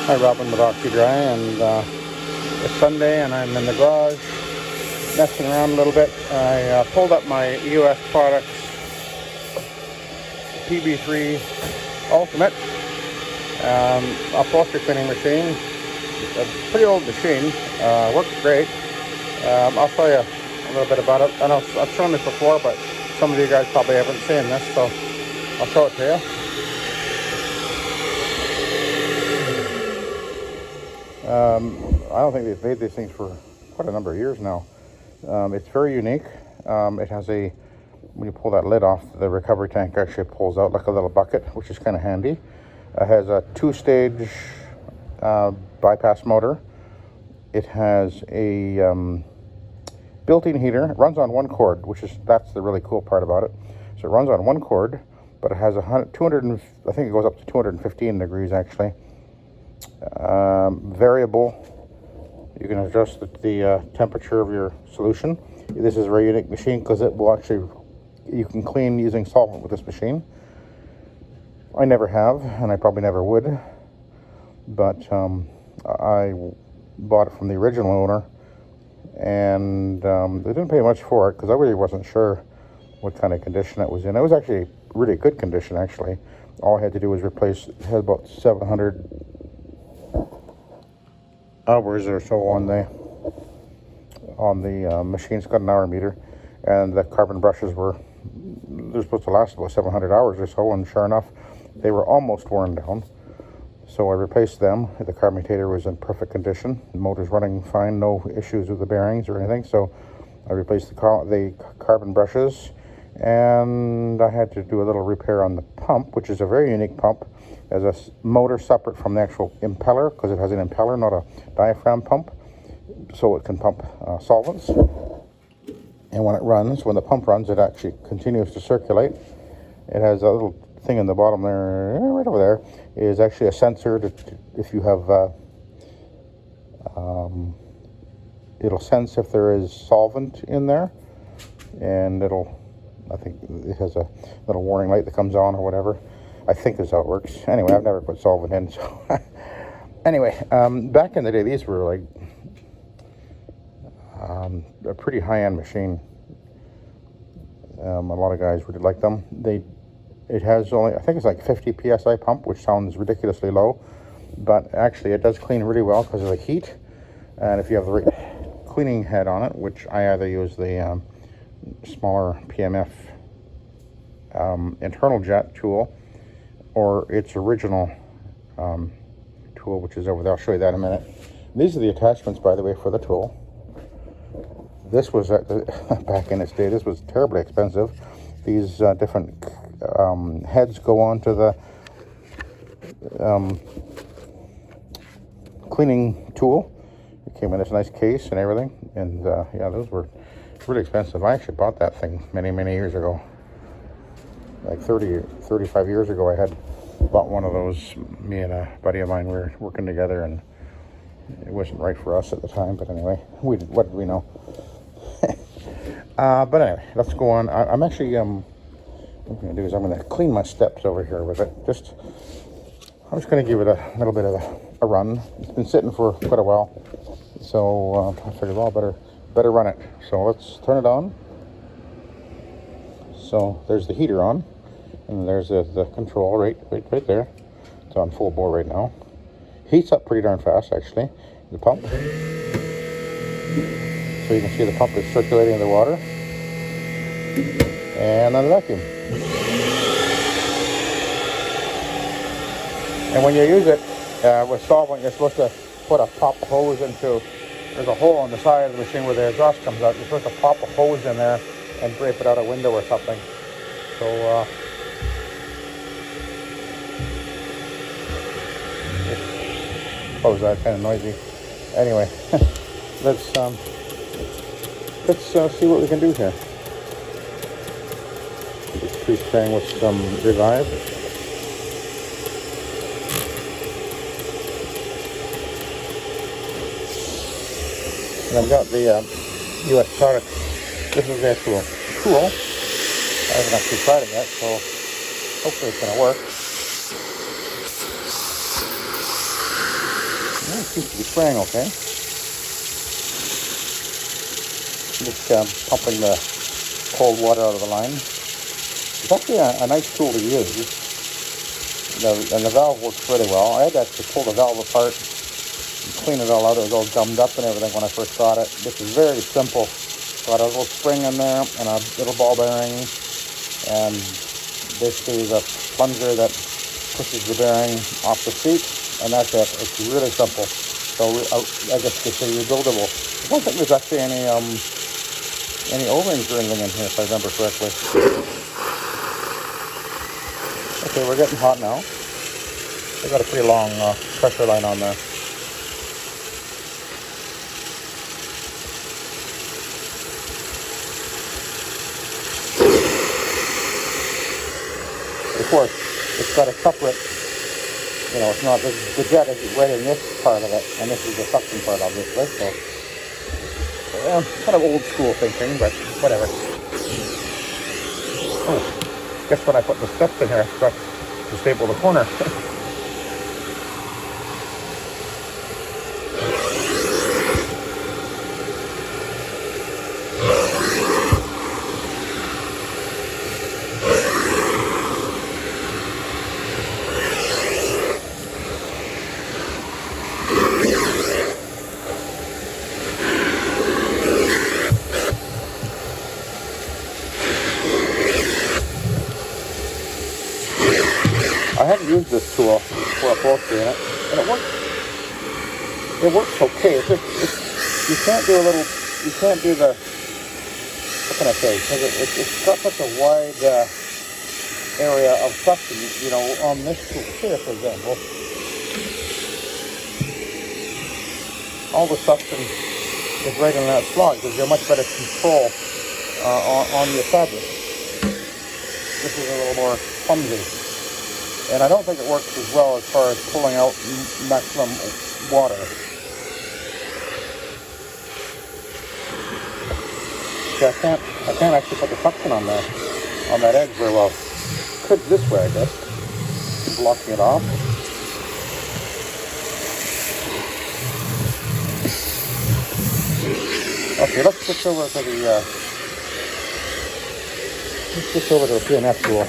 Hi, Robin with Oxy-Dry, and it's Sunday and I'm in the garage messing around a little bit. I pulled up my US Products PB3 Ultimate upholstery cleaning machine. It's a pretty old machine, works great. I'll show you a little bit about it. I know I've shown this before, but some of you guys probably haven't seen this, so I'll show it to you. I don't think they've made these things for quite a number of years now. It's very unique. It has when you pull that lid off, the recovery tank actually pulls out like a little bucket, which is kind of handy. It has a 2-stage bypass motor. It has a built-in heater. It runs on one cord, that's the really cool part about it. So it runs on one cord, but it has I think it goes up to 215 degrees actually. Variable. You can adjust the temperature of your solution. This is a very unique machine because it will actually, you can clean using solvent with this machine. I never have, and I probably never would, but I bought it from the original owner, and they didn't pay much for it because I really wasn't sure what kind of condition it was in. It was actually really good condition actually. All I had to do was replace, it had about 700 hours or so on the machine. It's got an hour meter, and the carbon brushes they're supposed to last about 700 hours or so, and sure enough they were almost worn down, so I replaced them. The carburator was in perfect condition, the motor's running fine, no issues with the bearings or anything, so I replaced the carbon brushes, and I had to do a little repair on the pump, which is a very unique pump. As a motor separate from the actual impeller, because it has an impeller, not a diaphragm pump, so it can pump solvents. And when the pump runs, it actually continues to circulate. It has a little thing in the bottom there, right over there, is actually a sensor if you have, it'll sense if there is solvent in there, and I think it has a little warning light that comes on or whatever. I think is how it works. Anyway, I've never put solvent in, so anyway, back in the day, these were like a pretty high-end machine. A lot of guys really like them. It has only, I think it's like 50 psi pump, which sounds ridiculously low, but actually it does clean really well because of the heat. And if you have the right cleaning head on it, which I either use the smaller PMF internal jet tool, or its original tool, which is over there. I'll show you that in a minute. These are the attachments, by the way, for the tool. This was back in its day, this was terribly expensive. These different heads go on to the cleaning tool. It came in this nice case and everything, and yeah, those were really expensive. I actually bought that thing many years ago. Like 35 years ago, I had bought one of those. Me and a buddy of mine were working together, and it wasn't right for us at the time, but anyway, what did we know? But anyway, let's go on. I'm actually, what I'm going to do is I'm going to clean my steps over here with it. I'm just going to give it a little bit of a run. It's been sitting for quite a while, so I figured, well, better run it. So let's turn it on. So there's the heater on, and there's the control right there. It's on full bore right now. Heats up pretty darn fast actually. The pump. So you can see the pump is circulating the water. And then the vacuum. And when you use it with solvent, you're supposed to put a pop hose into, there's a hole on the side of the machine where the exhaust comes out. You're supposed to pop a hose in there and drape it out a window or something. So oh, that kind of noisy. Anyway, let's see what we can do here. Just pre-spraying with some Revive. And I've got the US Products. This is the actual tool. I haven't actually tried it yet, so hopefully it's going to work. seems to be spraying okay. Just pumping the cold water out of the line. It's actually a nice tool to use. And the valve works really well. I had to actually pull the valve apart and clean it all out. It was all gummed up and everything when I first got it. This is very simple. Got a little spring in there and a little ball bearing, and basically the plunger that pushes the bearing off the seat, and that's it. It's really simple. So I guess you could say rebuildable. I don't think there's actually any O-rings or anything in here, if I remember correctly. Okay, we're getting hot now. I got a pretty long pressure line on there. But of course, it's got a separate, it's not, the jet is right in this part of it, and this is the suction part, obviously, so. Yeah, kind of old school thinking, but whatever. Oh, guess when I put the steps in here, I forgot to staple the corner. I haven't used this tool for upholstery in it, and it works okay. It's just, you can't do the, what can I say, because it's got such a wide area of suction, on this tool here, for example. All the suction is right in that slot, gives you a much better control on your fabric. This is a little more clumsy. And I don't think it works as well as far as pulling out maximum water. See, I can't actually put the suction on that edge very well. Could this way, I guess. Blocking it off. Okay, let's switch over to the PNF tool.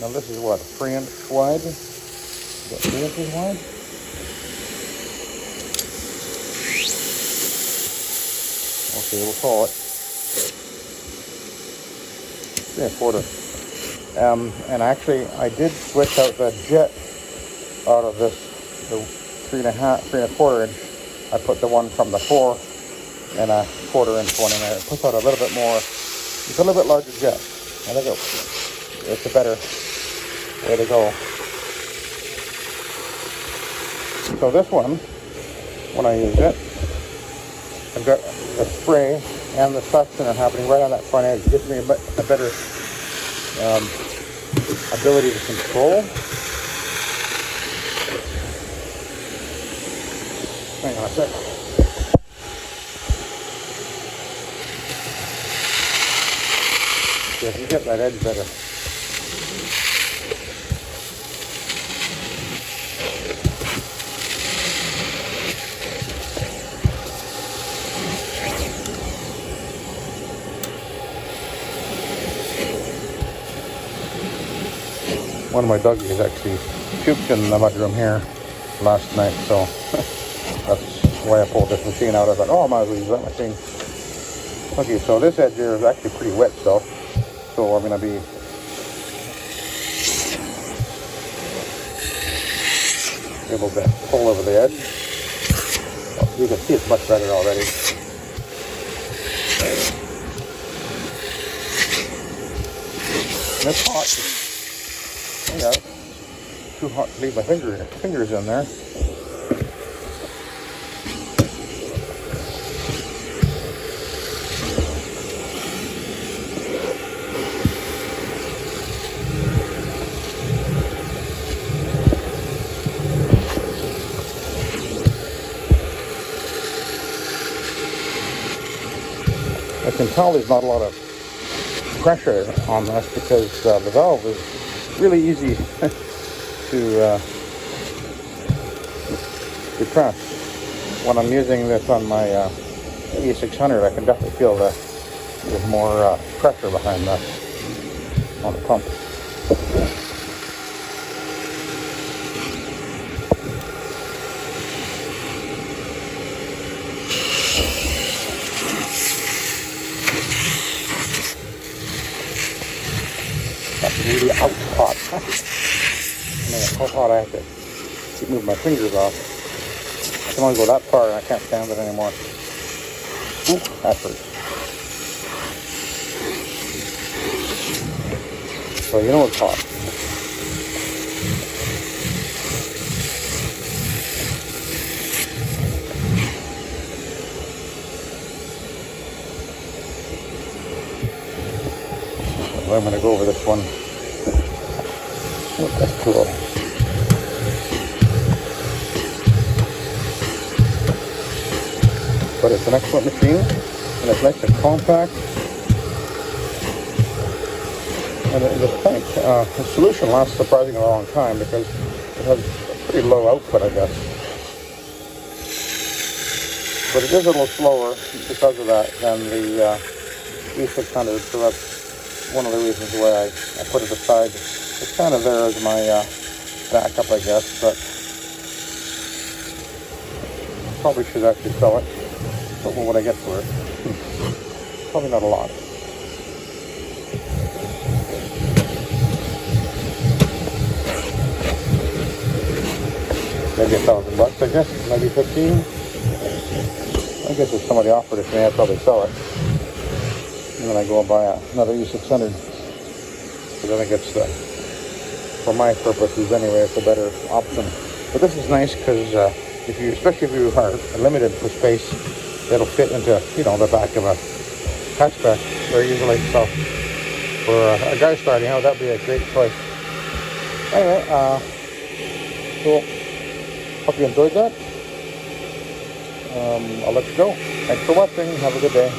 Now this is what, 3 inch wide? Is that 3 inches wide? Okay, we'll call it 3 1/4. And actually, I did switch out the jet out of this, the 3 1/4 inch. I put the one from the 4 and a 1/4 inch one in there. It puts out a little bit more, it's a little bit larger jet. I think it's a better way to go. So this one, when I use it, I've got the spray and the suction are happening right on that front edge. It gives me a better ability to control. Hang on a sec. Yeah, you get that edge better. One of my doggies actually puked in the mudroom here last night, so that's why I pulled this machine out. I thought, oh, I might as well use that machine. Okay, so this edge here is actually pretty wet still, so I'm going to be able to pull over the edge. Well, you can see it's much better already. And it's hot. Yeah, too hot to leave my fingers in there. I can tell there's not a lot of pressure on this because the valve is really easy to press. When I'm using this on my E600, I can definitely feel that there's more pressure behind that on the pump. That's really out hot. Man, how hot I have to keep moving my fingers off. I can only go that far and I can't stand it anymore. Ooh, that hurts. So you know it's hot. So I'm going to go over this one with this tool. But it's an excellent machine, and it's nice and compact. And the tank, the solution lasts surprisingly a long time because it has a pretty low output, I guess. But it is a little slower because of that than the E600, so that's one of the reasons why I put it aside. It's kind of there as my backup, I guess, but probably should actually sell it. Don't know what I get for it. Probably not a lot. Maybe $1,000, I guess. Maybe 15. I guess if somebody offered it to me, I'd probably sell it. And then I go and buy another E600. But I think it's, for my purposes anyway, it's a better option. But this is nice because especially if you are limited for space, it'll fit into, the back of a hatchback very easily. So for a guy starting out, that'd be a great choice. Anyway, cool. Hope you enjoyed that. I'll let you go. Thanks for watching. Have a good day.